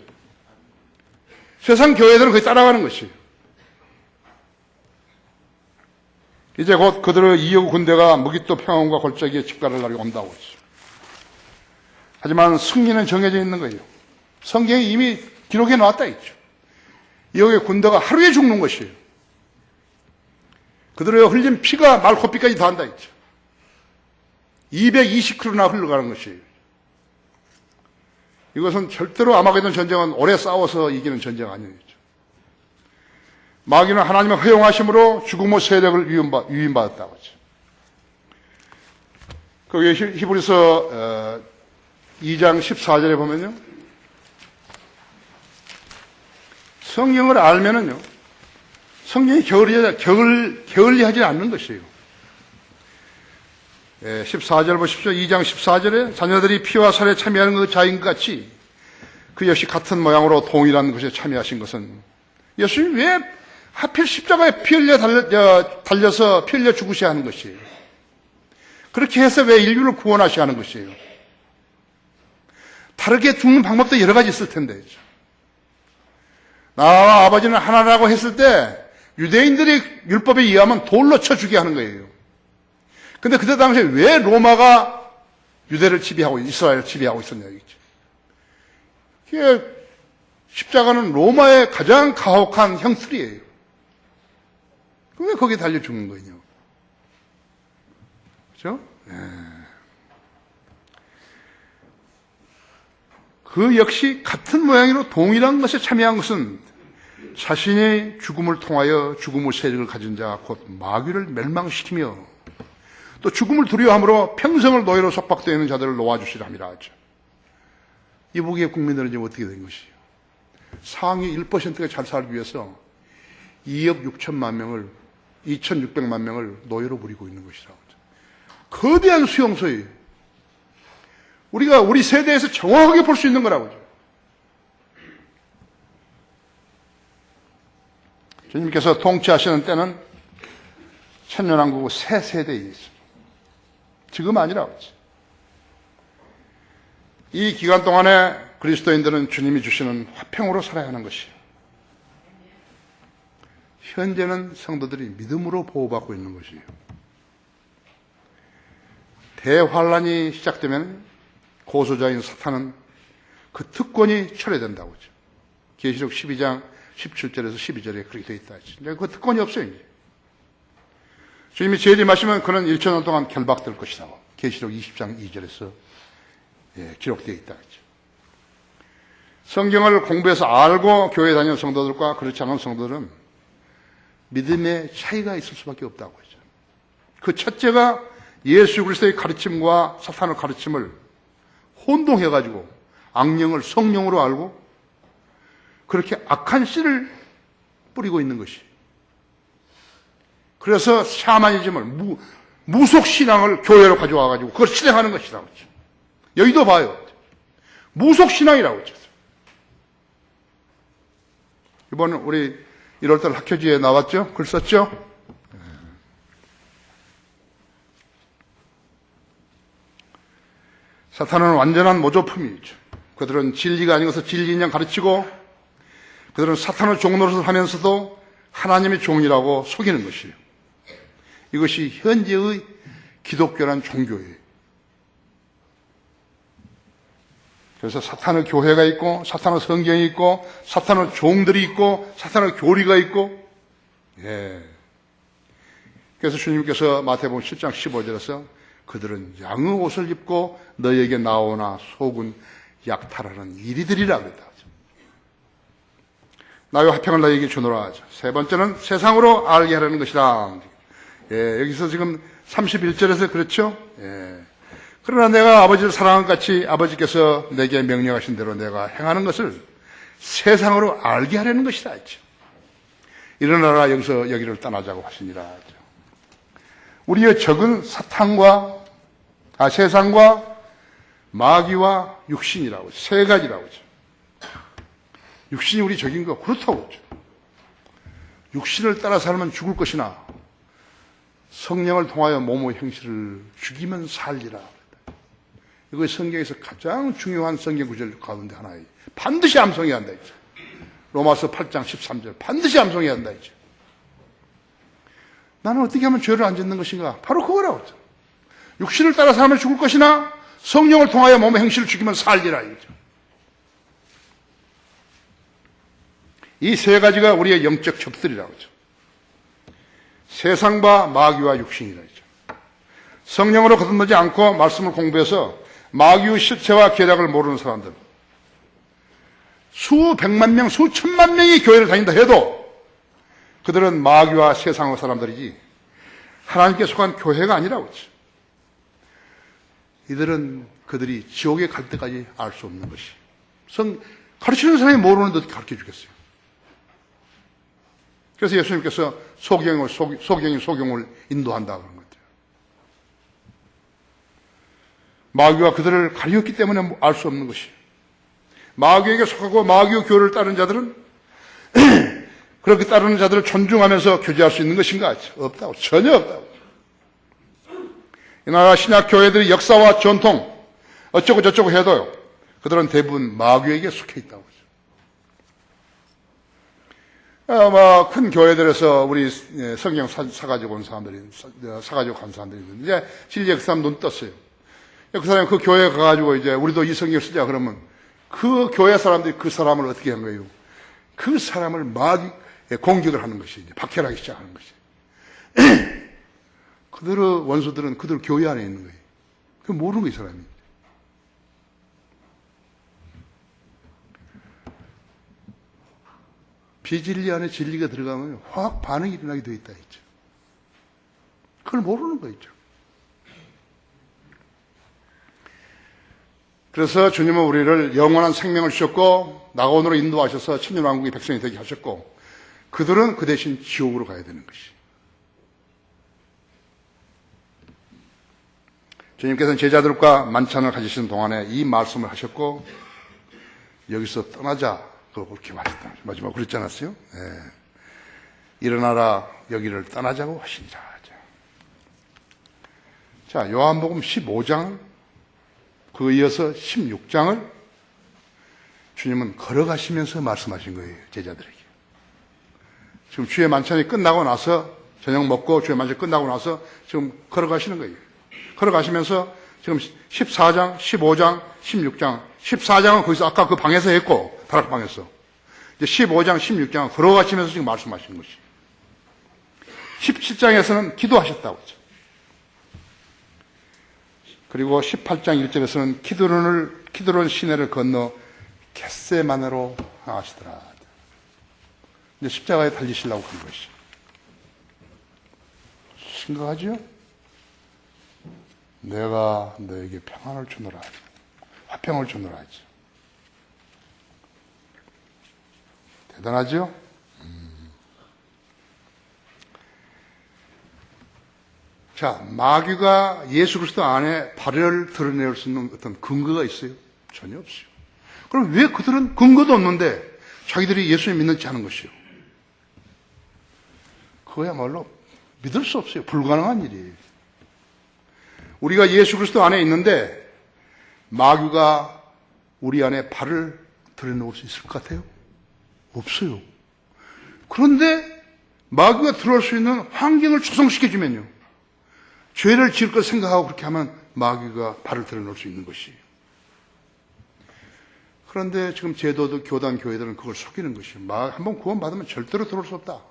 세상 교회들은 그에 따라가는 것이에요. 이제 곧 그들의 이역 군대가 무기또 평온과 골짜기에 집가를 날이 온다고 하죠. 하지만 승리는 정해져 있는 거예요. 성경이 이미 기록해 놨다 했죠. 이역의 군대가 하루에 죽는 것이에요. 그들의 흘린 피가 말코피까지 닿는다 했죠. 220km나 흘러가는 것이에요. 이것은 절대로 아마게돈 전쟁은 오래 싸워서 이기는 전쟁 아니겠죠. 마귀는 하나님의 허용하심으로 죽음의 세력을 유인받았다고 하죠. 거기 히브리서 2장 14절에 보면요. 성경을 알면은요. 성경이 게을리하지 않는 것이에요. 14절 보십시오. 2장 14절에 자녀들이 피와 살에 참여하는 그 자인 것 같이 그 역시 같은 모양으로 동일한 것에 참여하신 것은 예수님 왜 하필 십자가에 피 흘려 달려서 피 흘려 죽으셔야 하는 것이에요. 그렇게 해서 왜 인류를 구원하셔야 하는 것이에요. 다르게 죽는 방법도 여러 가지 있을 텐데. 나와 아버지는 하나라고 했을 때 유대인들이 율법에 의하면 돌로 쳐 죽게 하는 거예요. 근데 그때 당시에 왜 로마가 유대를 지배하고 이스라엘을 지배하고 있었냐 이거죠. 이게 십자가는 로마의 가장 가혹한 형틀이에요. 왜 거기에 달려 죽는 거예요? 그렇죠? 그 역시 같은 모양으로 동일한 것에 참여한 것은 자신의 죽음을 통하여 죽음의 세력을 가진 자 곧 마귀를 멸망시키며 또 죽음을 두려워함으로 평생을 노예로 속박되어 있는 자들을 놓아주시라미라 하죠. 이북의 국민들은 지금 어떻게 된 것이에요? 상위 1%가 잘 살기 위해서 2억 6천만 명을 2,600만 명을 노예로 부리고 있는 것이라고 하죠. 거대한 수용소예요. 우리가 우리 세대에서 정확하게 볼 수 있는 거라고요. 주님께서 통치하시는 때는 천년왕국 새 세대에 있습니다. 지금 아니라고 했죠. 이 기간 동안에 그리스도인들은 주님이 주시는 화평으로 살아야 하는 것이에요. 현재는 성도들이 믿음으로 보호받고 있는 것이에요. 대환란이 시작되면 고소자인 사탄은 그 특권이 철회된다고 하죠. 계시록 12장 17절에서 12절에 그렇게 되어 있다 하죠. 이제 그 특권이 없어요. 이제. 주님이 재림하시면 그는 1천년 동안 결박될 것이라고 계시록 20장 2절에서 기록되어 있다 하죠. 성경을 공부해서 알고 교회 다니는 성도들과 그렇지 않은 성도들은 믿음의 차이가 있을 수밖에 없다고 하죠. 그 첫째가 예수 그리스도의 가르침과 사탄의 가르침을 혼동해가지고 악령을 성령으로 알고 그렇게 악한 씨를 뿌리고 있는 것이. 그래서 샤머니즘을 무속신앙을 교회로 가져와가지고 그걸 실행하는 것이라고 하죠. 여기도 봐요. 무속신앙이라고 하죠. 이번 우리 1월달 학교지에 나왔죠? 글 썼죠? 사탄은 완전한 모조품이죠. 그들은 진리가 아닌 것을 진리인 양 가르치고 그들은 사탄의 종노릇을 하면서도 하나님의 종이라고 속이는 것이에요. 이것이 현재의 기독교란 종교예요. 그래서 사탄의 교회가 있고 사탄의 성경이 있고 사탄의 종들이 있고 사탄의 교리가 있고 그래서 주님께서 마태복음 7장 15절에서 그들은 양의 옷을 입고 너희에게 나오나 속은 약탈하는 이리들이라 그랬다. 나의 화평을 너희에게 주노라 하죠. 세 번째는 세상으로 알게 하려는 것이다. 여기서 지금 31절에서 그렇죠. 그러나 내가 아버지를 사랑한 같이 아버지께서 내게 명령하신 대로 내가 행하는 것을 세상으로 알게 하려는 것이다 했죠. 일어나라 여기서 여기를 떠나자고 하시니라 하죠. 우리의 적은 세상과 마귀와 육신이라고 세 가지라고 하죠. 육신이 우리 적인 거 그렇다고 하죠. 육신을 따라 살면 죽을 것이나 성령을 통하여 몸의 형실을 죽이면 살리라. 이거 성경에서 가장 중요한 성경 구절 가운데 하나예요. 반드시 암송해야 한다 했죠. 로마서 8장 13절 반드시 암송해야 한다 했죠. 나는 어떻게 하면 죄를 안 짓는 것인가? 바로 그거라고 했죠. 육신을 따라 살면 죽을 것이나 성령을 통하여 몸의 행실을 죽이면 살리라 이거죠. 이 세 가지가 우리의 영적 첩들이라고 하죠. 세상과 마귀와 육신이라 하죠. 성령으로 거듭나지 않고 말씀을 공부해서 마귀의 실체와 계략을 모르는 사람들 수백만 명, 수천만 명이 교회를 다닌다 해도 그들은 마귀와 세상의 사람들이지 하나님께 속한 교회가 아니라고 하죠. 이들은 그들이 지옥에 갈 때까지 알 수 없는 것이. 가르치는 사람이 모르는데 어떻게 가르쳐 주겠어요? 그래서 예수님께서 소경을 인도한다 그런 거죠. 마귀와 그들을 가리었기 때문에 알 수 없는 것이. 마귀에게 속하고 마귀의 교를 따르는 자들은 그렇게 따르는 자들을 존중하면서 교제할 수 있는 것인가? 없다고. 전혀 없다고. 이 나라 신약 교회들이 역사와 전통 어쩌고 저쩌고 해도요. 그들은 대부분 마귀에게 속해 있다고. 큰 교회들에서 우리 성경 사가지고 온 사람들이, 사가지고 간 사람들이 있는데, 이제 실제 그 사람 눈 떴어요. 그 사람이 그 교회에 가가지고 이제 우리도 이 성경을 쓰자 그러면 그 교회 사람들이 그 사람을 어떻게 한 거예요? 그 사람을 공격을 하는 것이, 이제 박해하기 시작하는 것이. 그들의 원수들은 그들 교회 안에 있는 거예요. 그 모르는 거예요, 이 사람이. 비진리 안에 진리가 들어가면 화학 반응이 일어나게 되어 있다 했죠. 그걸 모르는 거였죠. 그래서 주님은 우리를 영원한 생명을 주셨고 낙원으로 인도하셔서 천년왕국의 백성이 되게 하셨고 그들은 그 대신 지옥으로 가야 되는 것이. 주님께서는 제자들과 만찬을 가지시는 동안에 이 말씀을 하셨고 여기서 떠나자 그렇게 말했다. 마지막 그랬지 않았어요? 네. 일어나라 여기를 떠나자고 하시니라. 자, 요한복음 15장 그에 이어서 16장을 주님은 걸어가시면서 말씀하신 거예요. 제자들에게. 지금 주의 만찬이 끝나고 나서 저녁 먹고 주의 만찬이 끝나고 나서 지금 걸어가시는 거예요. 걸어가시면서 지금 14장, 15장, 16장 14장은 거기서 아까 그 방에서 했고 다락방에서 이제 15장, 16장은 걸어가시면서 지금 말씀하신 것이 17장에서는 기도하셨다고 했죠. 그리고 18장 1절에서는 키드론 시내를 건너 겟세마네로 향하시더라. 이제 십자가에 달리시려고 한 것이죠. 심각하죠? 내가 너에게 평안을 주노라 하지. 화평을 주노라 하지. 대단하죠? 자, 마귀가 예수 그리스도 안에 발을 드러낼 수 있는 어떤 근거가 있어요? 전혀 없어요. 그럼 왜 그들은 근거도 없는데 자기들이 예수님 믿는지 하는 것이요? 그거야말로 믿을 수 없어요. 불가능한 일이에요. 우리가 예수 그리스도 안에 있는데 마귀가 우리 안에 발을 드러낼 수 있을 것 같아요? 없어요. 그런데 마귀가 들어올 수 있는 환경을 조성시켜주면요. 죄를 지을 것 생각하고 그렇게 하면 마귀가 발을 드러낼 수 있는 것이에요. 그런데 지금 제도도 교단 교회들은 그걸 속이는 것이에요. 한번 구원받으면 절대로 들어올 수 없다.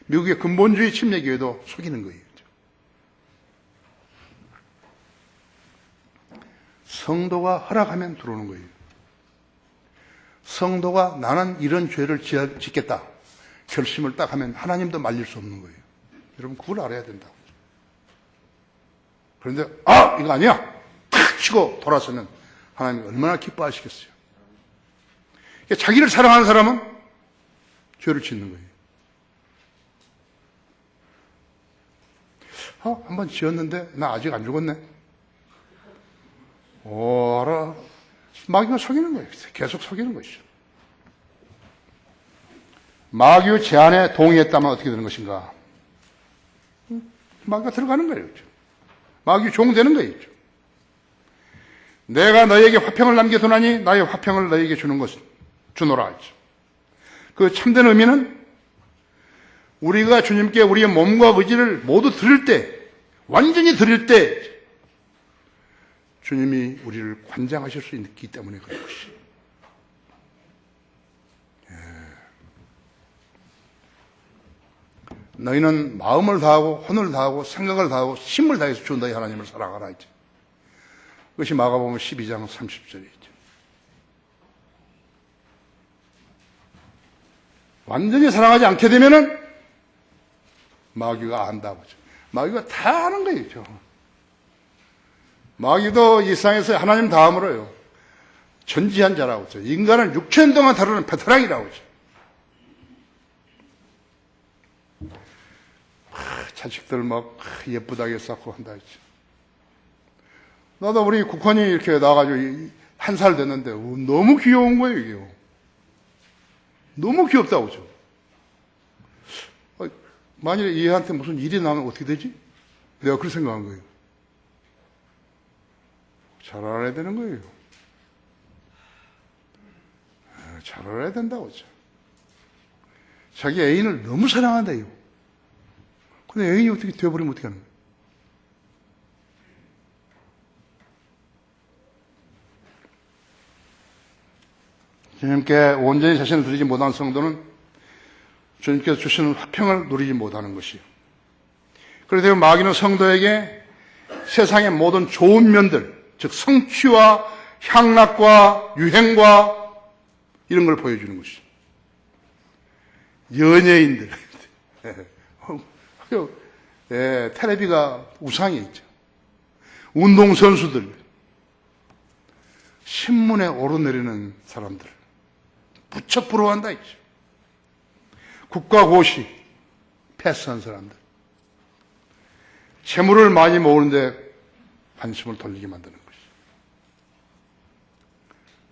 미국의 근본주의 침례교회도 속이는 거예요. 성도가 허락하면 들어오는 거예요. 성도가 나는 이런 죄를 짓겠다 결심을 딱 하면 하나님도 말릴 수 없는 거예요. 여러분 그걸 알아야 된다고. 그런데 이거 아니야 탁 치고 돌아서면 하나님이 얼마나 기뻐하시겠어요. 그러니까 자기를 사랑하는 사람은 죄를 짓는 거예요. 한번 지었는데 나 아직 안 죽었네. 알아. 마귀가 속이는 거예요. 계속 속이는 것이죠. 마귀의 제안에 동의했다면 어떻게 되는 것인가? 마귀가 들어가는 거예요. 마귀 종 되는 거예요. 내가 너에게 화평을 남겨두나니 나의 화평을 너에게 주는 것은 주노라 하죠. 그 참된 의미는 우리가 주님께 우리의 몸과 의지를 모두 드릴 때, 완전히 드릴 때 주님이 우리를 관장하실 수 있기 때문에 그런 것이에요. 너희는 마음을 다하고 혼을 다하고 생각을 다하고 힘을 다해서 주 너희 하나님을 사랑하라 했죠. 그것이 마가복음 12장 30절이죠. 완전히 사랑하지 않게 되면은 마귀가 안다고 하죠. 마귀가 다 아는 거예요. 마귀도 이 세상에서 하나님 다음으로요. 전지한 자라고 하죠. 인간을 6천 동안 다루는 베테랑이라고 하죠. 자식들 막 예쁘다게 쌓고 한다 했죠. 나도 우리 국헌이 이렇게 나와가지고 1살 됐는데 너무 귀여운 거예요, 이게. 너무 귀엽다고 하죠. 만일에 얘한테 무슨 일이 나면 어떻게 되지? 내가 그렇게 생각한 거예요. 잘 알아야 되는 거예요. 잘 알아야 된다고 하죠. 자기 애인을 너무 사랑한대요. 근데 애인이 어떻게 되어버리면 어떻게 하는 거예요? 주님께 온전히 자신을 드리지 못한 성도는 주님께서 주시는 화평을 누리지 못하는 것이요. 그래서 마귀는 성도에게 세상의 모든 좋은 면들, 즉 성취와 향락과 유행과 이런 걸 보여주는 것이죠. 연예인들, 텔레비가 우상이 있죠. 운동선수들, 신문에 오르내리는 사람들, 무척 부러워한다 있죠. 국가고시 패스한 사람들, 재물을 많이 모으는데 관심을 돌리게 만드는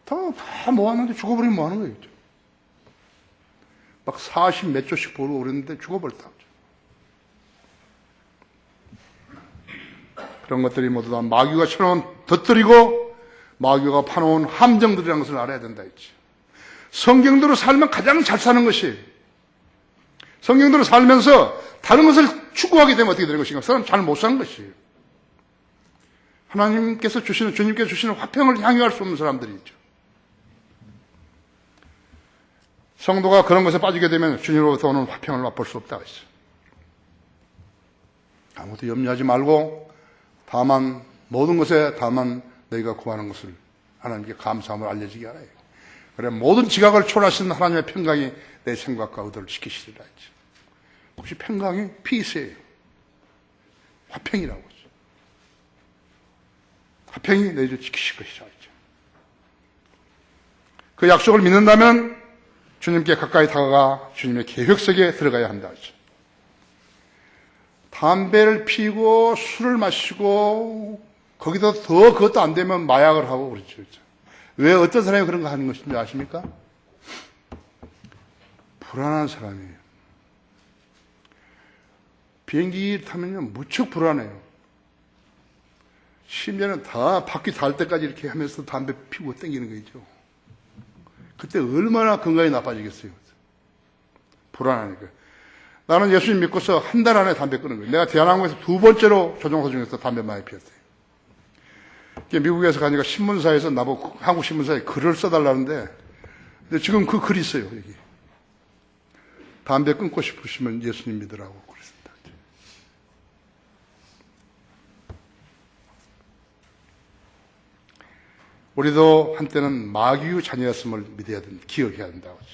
것이죠. 다 모았는데 죽어버리면 뭐 하는 거예요? 막 40 몇 조씩 벌고 그랬는데 죽어버렸다. 그런 것들이 모두 다 마귀가 쳐놓은 덧들이고 마귀가 파놓은 함정들이라는 것을 알아야 된다 했지. 성경대로 살면 가장 잘 사는 것이, 성경대로 살면서 다른 것을 추구하게 되면 어떻게 되는 것인가? 사람 잘 못 사는 것이에요. 하나님께서 주시는, 주님께서 주시는 화평을 향유할 수 없는 사람들이 있죠. 성도가 그런 것에 빠지게 되면 주님으로부터 오는 화평을 맛볼 수 없다고 했어요. 아무것도 염려하지 말고 다만 모든 것에 다만 너희가 구하는 것을 하나님께 감사함을 알려지게 하라. 그래 모든 지각을 초월하시는 하나님의 평강이 내 생각과 의도를 지키시리라 했죠. 혹시 평강이 피스예요. 화평이라고 했죠. 화평이 너희를 지키실 것이라 했죠. 그 약속을 믿는다면 주님께 가까이 다가가 주님의 계획 속에 들어가야 한다 했죠. 담배를 피우고 술을 마시고 거기다 더 그것도 안 되면 마약을 하고 그렇죠. 왜 어떤 사람이 그런 거 하는 것인지 아십니까? 불안한 사람이에요. 비행기 타면요 무척 불안해요. 심지어는 다 바퀴 닿을 때까지 이렇게 하면서 담배 피우고 땡기는 거죠. 그때 얼마나 건강이 나빠지겠어요. 불안하니까. 나는 예수님 믿고서 한 달 안에 담배 끊은 거예요. 내가 대한항공에서 2번째로 조종사 중에서 담배 많이 피웠어요. 미국에서 가니까 신문사에서 나보고 한국 신문사에 글을 써달라는데 근데 지금 그 글이 있어요. 여기. 담배 끊고 싶으시면 예수님 믿으라고 그랬습니다. 우리도 한때는 마귀의 자녀였음을 믿어야 된다. 기억해야 된다고 하죠.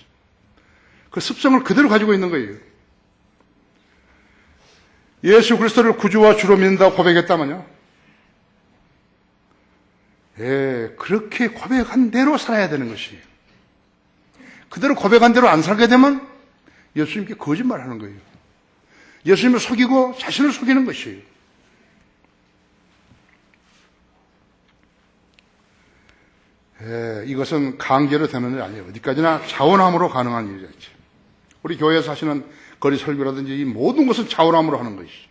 그 습성을 그대로 가지고 있는 거예요. 예수 그리스도를 구주와 주로 믿는다고 고백했다면요. 그렇게 고백한 대로 살아야 되는 것이에요. 그대로 고백한 대로 안 살게 되면 예수님께 거짓말하는 거예요. 예수님을 속이고 자신을 속이는 것이에요. 이것은 강제로 되는 일이 아니에요. 어디까지나 자원함으로 가능한 일이죠. 우리 교회에서 하시는 거리 설교라든지 이 모든 것은 자원함으로 하는 것이죠.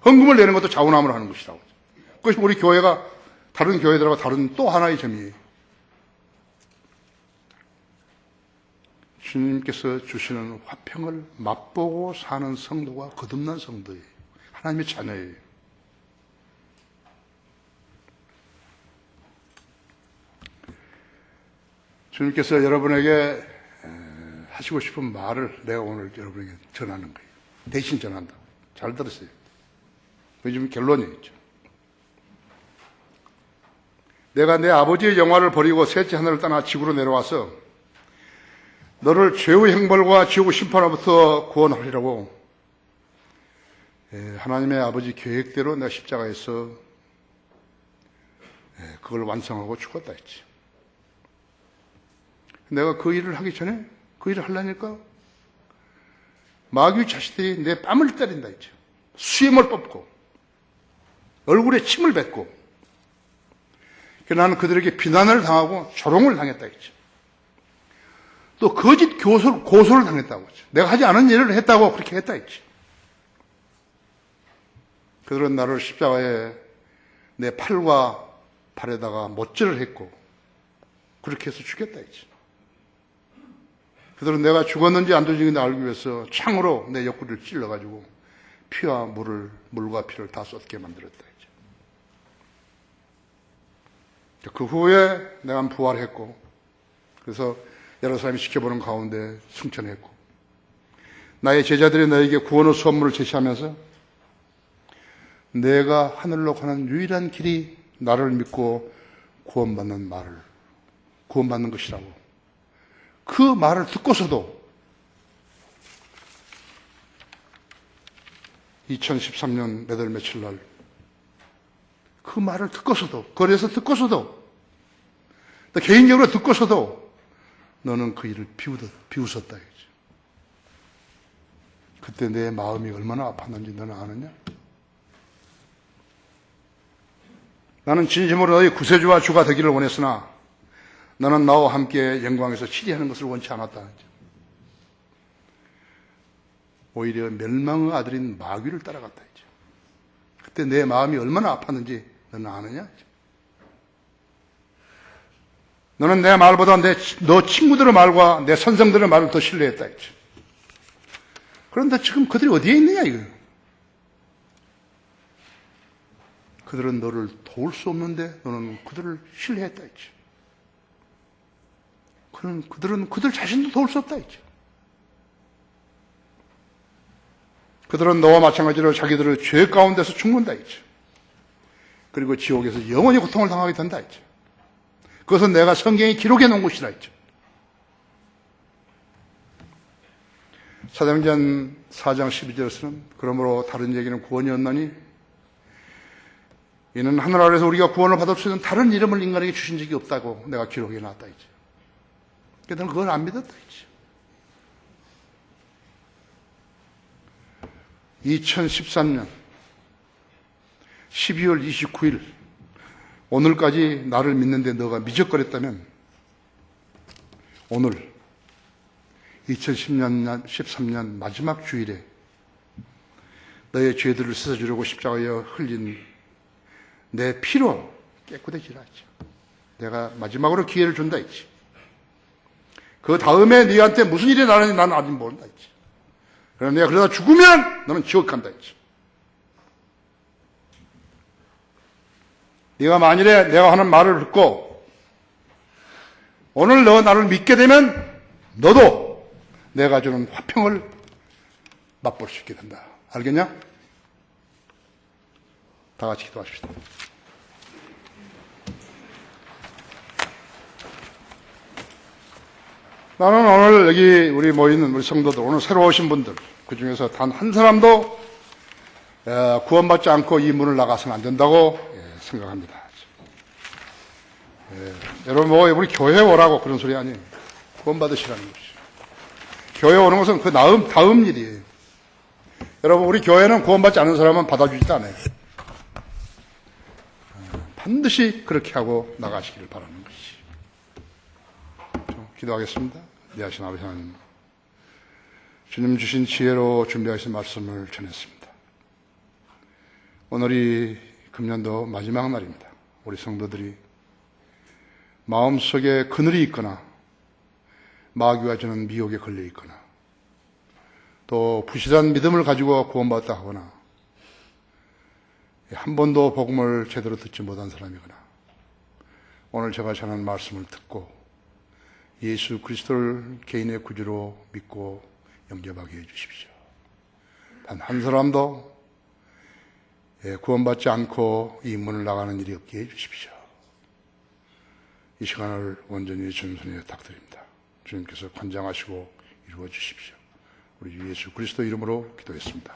헌금을 내는 것도 자원함으로 하는 것이라고. 그것이 우리 교회가 다른 교회들하고 다른 또 하나의 점이에요. 주님께서 주시는 화평을 맛보고 사는 성도가 거듭난 성도예요. 하나님의 자녀예요. 주님께서 여러분에게 하시고 싶은 말을 내가 오늘 여러분에게 전하는 거예요. 대신 전한다. 잘 들으세요. 요즘 결론이 있죠. 내가 내 아버지의 영화를 버리고 셋째 하늘을 떠나 지구로 내려와서 너를 죄의 형벌과 지옥의 심판으로부터 구원하리라고 하나님의 아버지 계획대로 내가 십자가에서 그걸 완성하고 죽었다 했지. 내가 그 일을 하기 전에 그 일을 하려니까 마귀 자식들이 내 뺨을 때린다 했죠. 수염을 뽑고 얼굴에 침을 뱉고 나는 그들에게 비난을 당하고 조롱을 당했다 했죠. 또 거짓 고소를 당했다고 했죠. 내가 하지 않은 일을 했다고 그렇게 했다 했죠. 그들은 나를 십자가에 내 팔과 발에다가 못질을 했고 그렇게 해서 죽였다 했죠. 그들은 내가 죽었는지 안 죽었는지 알기 위해서 창으로 내 옆구리를 찔러가지고 피와 물과 피를 다 쏟게 만들었다 했죠. 그 후에 내가 부활했고 그래서 여러 사람이 지켜보는 가운데 승천했고 나의 제자들이 너에게 구원의 선물을 제시하면서 내가 하늘로 가는 유일한 길이 나를 믿고 구원받는 것이라고 그 말을 듣고서도 2013년 몇 월 며칠 날 그 말을 듣고서도 거리에서 듣고서도 개인적으로 듣고서도 너는 그 일을 비웃었다 이거죠. 그때 내 마음이 얼마나 아팠는지 너는 아느냐? 나는 진심으로 너희 구세주와 주가 되기를 원했으나 너는 나와 함께 영광에서 치리하는 것을 원치 않았다. 오히려 멸망의 아들인 마귀를 따라갔다. 그때 내 마음이 얼마나 아팠는지 너는 아느냐? 너는 내 말보다 너 친구들의 말과 내 선생들의 말을 더 신뢰했다. 그런데 지금 그들이 어디에 있느냐 이거. 그들은 너를 도울 수 없는데 너는 그들을 신뢰했다. 그들은 그들 자신도 도울 수 없다. 그들은 너와 마찬가지로 자기들의 죄 가운데서 죽는다. 그리고 지옥에서 영원히 고통을 당하게 된다. 그것은 내가 성경에 기록해 놓은 것이라. 사도행전 4장 12절에서는 그러므로 다른 얘기는 구원이 없나니 이는 하늘 아래서 우리가 구원을 받을 수 있는 다른 이름을 인간에게 주신 적이 없다고 내가 기록해 놨다. 그들은 그걸 안 믿었다. 2013년 12월 29일 오늘까지 나를 믿는데 너가 미적거렸다면 오늘 2010년 13년 마지막 주일에 너의 죄들을 씻어주려고 십자가에 흘린 내 피로 깨끗해지라 했죠. 내가 마지막으로 기회를 준다 했지. 그 다음에 너한테 무슨 일이 나는지 나는 아직 모른다 했지. 그럼 내가 그러다 죽으면 너는 지옥 간다 했지. 네가 만일에 내가 하는 말을 듣고 오늘 너 나를 믿게 되면 너도 내가 주는 화평을 맛볼 수 있게 된다. 알겠냐? 다 같이 기도하십시다. 나는 오늘 여기 우리 모이는 우리 성도들, 오늘 새로 오신 분들, 그 중에서 단 한 사람도 구원받지 않고 이 문을 나가서는 안 된다고 생각합니다. 여러분, 우리 교회 오라고 그런 소리 아니에요. 구원받으시라는 것이. 교회 오는 것은 그 다음 일이에요. 여러분, 우리 교회는 구원받지 않은 사람은 받아주지도 않아요. 반드시 그렇게 하고 나가시기를 바라는 것이. 기도하겠습니다. 내하신 아버지 하나님, 주님 주신 지혜로 준비하신 말씀을 전했습니다. 오늘이 금년도 마지막 날입니다. 우리 성도들이 마음속에 그늘이 있거나 마귀가 주는 미혹에 걸려 있거나 또 부실한 믿음을 가지고 구원받았다 하거나 한 번도 복음을 제대로 듣지 못한 사람이거나 오늘 제가 전하는 말씀을 듣고 예수 그리스도를 개인의 구주로 믿고 영접하게 해주십시오. 단 한 사람도 구원받지 않고 이 문을 나가는 일이 없게 해주십시오. 이 시간을 온전히 주님 손에 탁드립니다. 주님께서 관장하시고 이루어 주십시오. 우리 예수 그리스도 이름으로 기도했습니다.